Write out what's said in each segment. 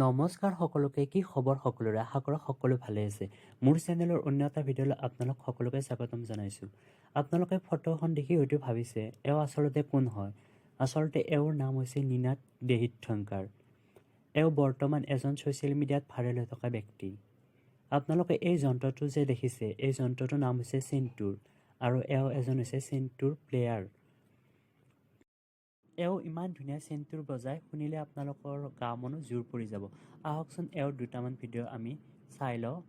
নমস্কাৰ সকলোকে, কি খবৰ সকলোৰে? আশা কৰোঁ সকলো ভালে আছে। মোৰ চেনেলৰ অন্য এটা ভিডিঅ'লৈ আপোনালোক সকলোকে স্বাগতম জনাইছোঁ। আপোনালোকে ফটোখন দেখি হয়তো ভাবিছে এওঁ আচলতে কোন হয়। আচলতে এওঁৰ নাম হৈছে নিনাদ দেহিথংকাৰ। এওঁ বৰ্তমান এজন ছ'চিয়েল মিডিয়াত ভাইৰেল হৈ থকা ব্যক্তি। আপোনালোকে এই যন্ত্ৰটো যে দেখিছে, এই যন্ত্ৰটোৰ নাম হৈছে চিন্তুৰ, আৰু এওঁ এজন হৈছে চিন্তুৰ প্লেয়াৰ। এওঁ ইমান ধুনীয়া চিন্তুৰ বজাই, শুনিলে আপোনালোকৰ গা মনো জোৰ পৰি যাব। আহকচোন এওঁৰ দুটামান ভিডিঅ' আমি চাই লওঁ।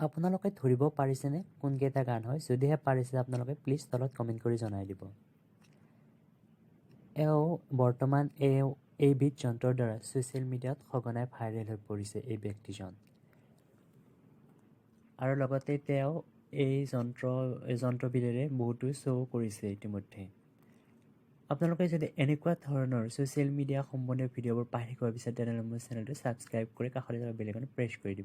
আপোনালোকে ধৰিব পাৰিছেনে কোনকেইটা গান হয়? যদিহে পাৰিছে আপোনালোকে প্লিজ তলত কমেণ্ট কৰি জনাই দিব। এওঁ বৰ্তমান এইবিধ যন্ত্ৰৰ দ্বাৰা ছ'চিয়েল মিডিয়াত সঘনাই ভাইৰেল হৈ পৰিছে এই ব্যক্তিজন। আৰু লগতে তেওঁ এই যন্ত্ৰবিধেৰে বহুতো শ্ব' কৰিছে ইতিমধ্যে। আপোনালোকে যদি এনেকুৱা ধৰণৰ ছ'চিয়েল মিডিয়া সম্বন্ধীয় ভিডিঅ'বোৰ পাই থাকিব বিচাৰে তেনেহ'লে মোৰ চেনেলটো ছাবস্ক্ৰাইব কৰি কাষতে থকা বেল আইকনটো প্ৰেছ কৰি দিব